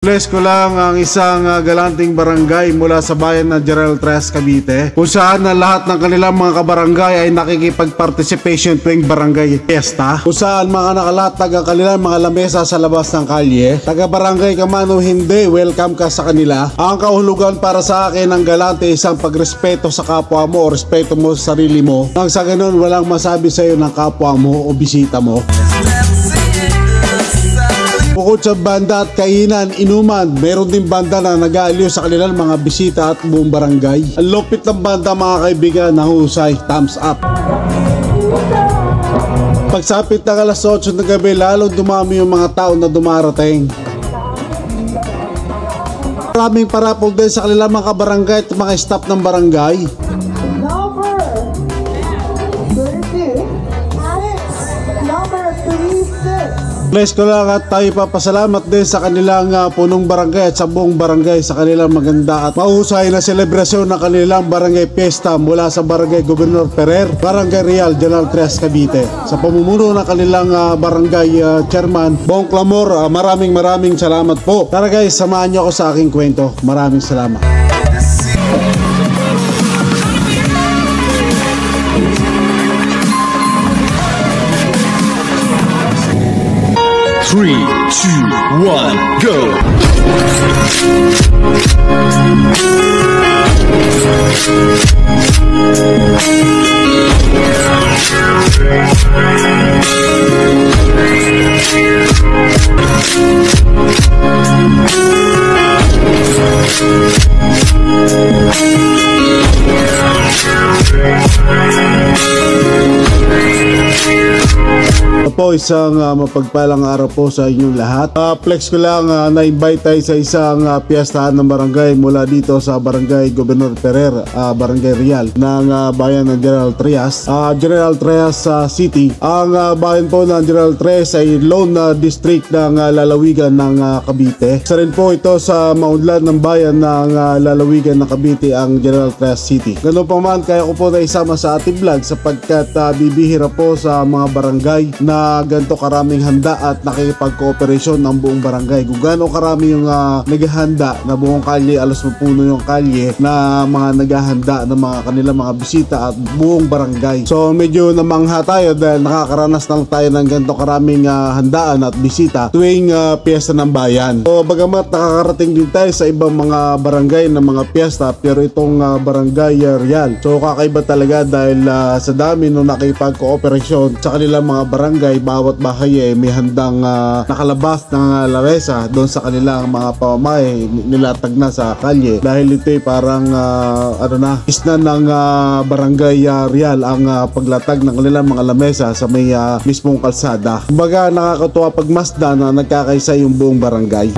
Bless ko lang ang isang galanting barangay mula sa bayan ng General Trias, Cavite, kung saan na lahat ng kanilang mga kabarangay ay nakikipag-participation tuwing barangay fiesta, kung saan mga nakalatag ang kanilang mga lamesa sa labas ng kalye. Taga-barangay ka man o hindi, welcome ka sa kanila. Ang kahulugan para sa akin ng galante isang pagrespeto sa kapwa mo o respeto mo sa sarili mo, nang sa ganun walang masabi sa iyo ng kapwa mo o bisita mo. Bukod sa banda at kainan, inuman, meron din banda na nag-aaliw sa kanilang mga bisita at buong barangay. Ang lupit ng banda mga kaibigan, nahusay, thumbs up. Pagsapit ng alas 8 ng gabi, lalong dumami yung mga tao na dumarating. Maraming parapol din sa kanilang mga barangay at mga staff ng barangay. Bless ko lang at tayo papasalamat din sa kanilang punong barangay at sa buong barangay sa kanilang maganda at mahusay na selebrasyon ng kanilang barangay fiesta mula sa barangay Gobernador Ferrer, Barangay Real, General Trias, Cavite. Sa pamumuno ng kanilang barangay chairman, Bong Clamor, maraming salamat po. Tara guys, samahan niyo ako sa aking kwento. Maraming salamat. 3, 2, 1, go! Po, isang mapagpalang araw po sa inyong lahat. Flex ko lang na-invite tayo sa isang piestahan ng barangay mula dito sa Barangay Gobernador Ferrer, Barangay Real ng bayan ng General Trias, General Trias City. Ang bayan po ng General Trias ay lone district ng lalawigan ng Cavite. Isa rin po ito sa maunlad ng bayan ng lalawigan ng Cavite, ang General Trias City. Ganun pa man, kaya ko po na isama sa ating vlog sapagkat bibihira po sa mga barangay na ganito karaming handa at nakikipag-cooperasyon ng buong barangay. Kung gaano karami yung naghahanda na buong kalye, alos mapuno yung kalye na mga naghahanda ng mga kanilang mga bisita at buong barangay. So medyo namangha tayo dahil nakakaranas lang tayo ng ganito karaming handaan at bisita tuwing piyesta ng bayan. So bagamat nakakarating din tayo sa ibang mga barangay ng mga piyesta, pero itong Barangay Real, so kakaiba talaga dahil sa dami nung nakikipag-cooperasyon sa kanilang mga barangay. Bawat bahay may handang nakalabas ng lamesa doon sa kanilang mga pamamahay, nilatag na sa kalye dahil ito ay parang isna ng Barangay Real ang paglatag ng kanilang mga lamesa sa may mismong kalsada. Kumbaga nakakatuwa pagmasdan na nagkakaisa yung buong barangay.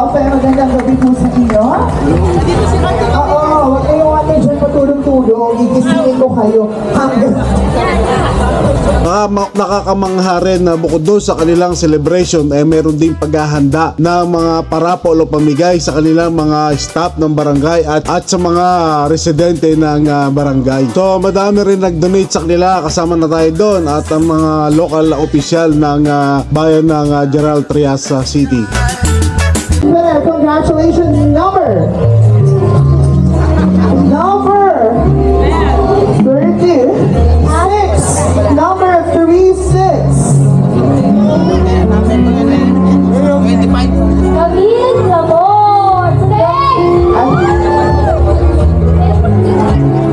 Magandang gabi po sa inyo. Oo, huwag kayong ating dyan matulong-tulong. Igisingin ko kayo hanggang Nakakamangha rin na bukod doon sa kanilang celebration meron ding paghahanda ng mga parapol o pamigay sa kanilang mga staff ng barangay at sa mga residente ng barangay. So madami rin nag-donate sa kanila, kasama na tayo doon at ang mga local official ng bayan ng General Trias City. Congratulations, number 36, number 36. Camille Ramon!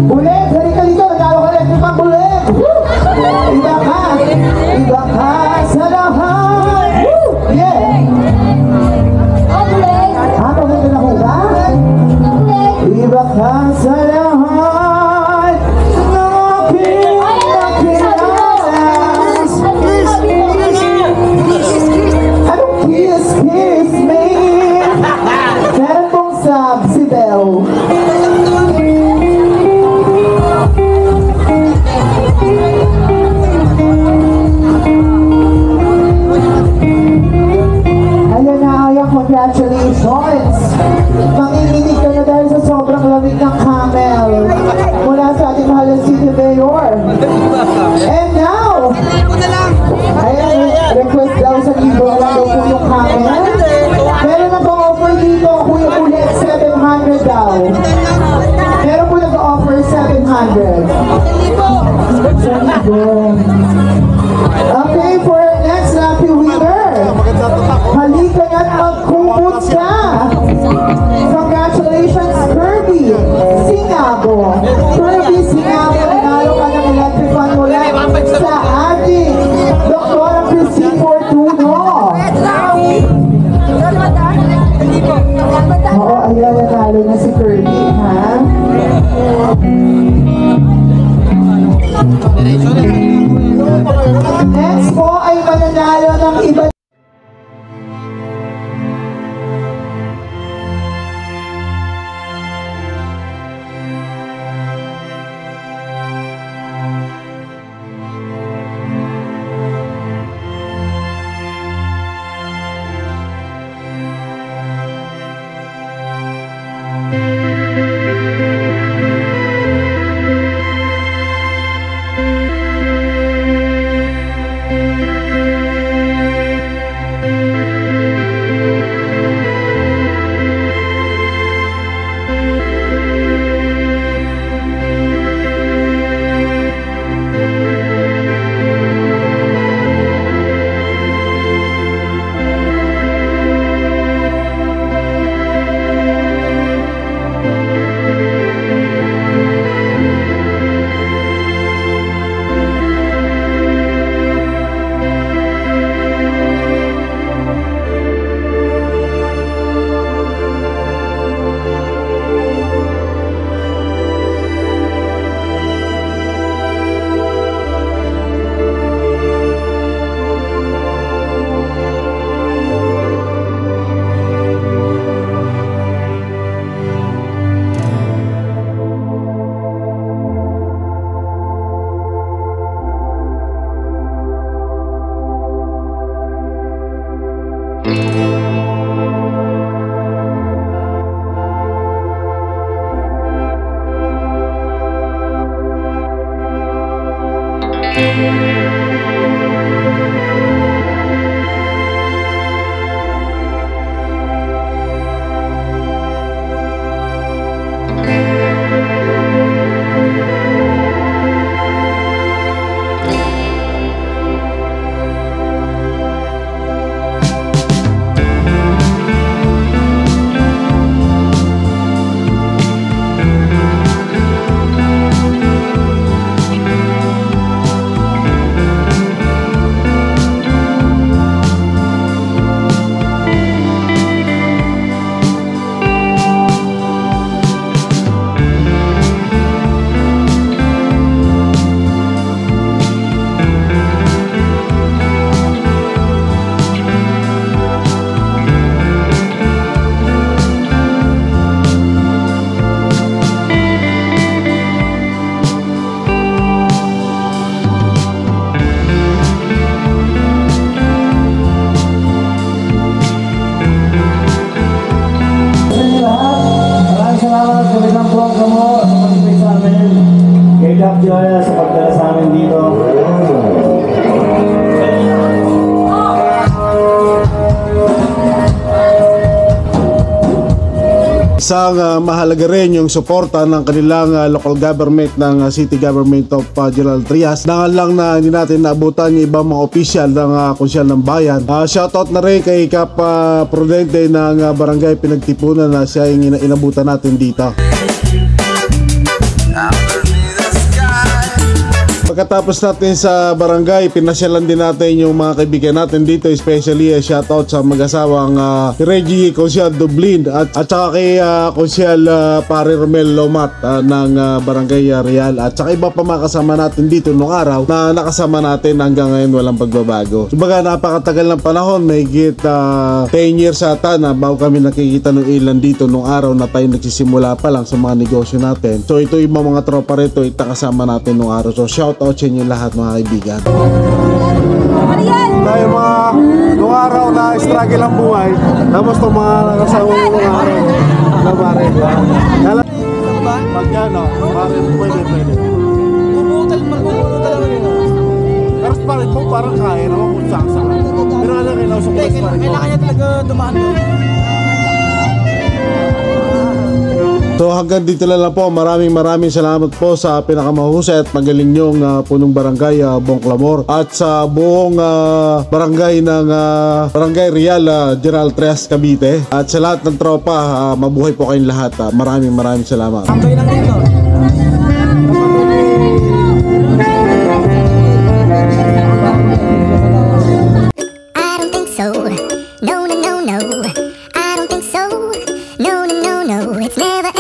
Ulit, halika dito, nagkalo ka rin, pang ulit. Iba ka sa lahat. Yeah. Okay. Ano, ganda na ko ba? Sobra ka sa lahat ng aking nakilala. Anong kiss me? Meron pong sab si Belle. Ayan na, ayan, congratulations! Manginginig ka na dahil sa sobrang lamig ng camel mula sa ating mahal na City Mayor. And now, ayan, request daw sa libo na lang daw po yung camel. Meron na pang offer dito, Kuya Ulit, 700 daw. Meron po nag-offer 700. Okay, for our next lucky winner, halika na't magkumot ka. Congratulations, Kirby Singabo. Kirby Singabo, nanalo ka ng electric fan mula sa ating Dr. Christine Fortuno. Oo, ayan, nanalo na si Kirby, ha? Next po ay mananalo ng iba. Isang mahalaga rin yung suporta ng kanilang local government ng City Government of General Trias. Nangal lang na hindi natin naabutan yung ibang mga opisyal ng konsyal ng bayan. Shoutout na rin kay Kap Prudente ng barangay Pinagtipunan na siya yung inabutan natin dito. pagkatapos natin sa barangay, pinasyalan din natin yung mga kaibigan natin dito, especially shoutout sa mag-asawang Reggie Consial Dublin at saka kay Consial Pare Romel Lomat ng barangay Real at saka iba pa mga kasama natin dito nung araw na nakasama natin hanggang ngayon walang pagbabago. Kumbaga napakatagal ng panahon, may higit 10 years ata na bago kami nakikita ng ilan dito nung araw na tayo nagsisimula pa lang sa mga negosyo natin. So ito yung mga tropa rito, itakasama natin nung araw. So shout out sa inyo lahat mga kaibigan. Tayo mga nung araw na struggle ang buhay, tapos itong mga nakasama mo nung araw na pare. Pag yan pare, pwede. Magbubuto talaga nila. Pero pare mo parang kaya naman kung saan. Pero ano kailangan sa pare mo. Kailangan niya talaga dumaan doon. So hanggang dito lang po, maraming salamat po sa pinakamahusay at magaling nyong punong barangay Bongclamor at sa buong barangay ng Barangay Real General Trias Cavite at sa lahat ng tropa, mabuhay po kayong lahat. Maraming salamat. Tambay lang dito. I don't think so. No. I don't think so. No. It's never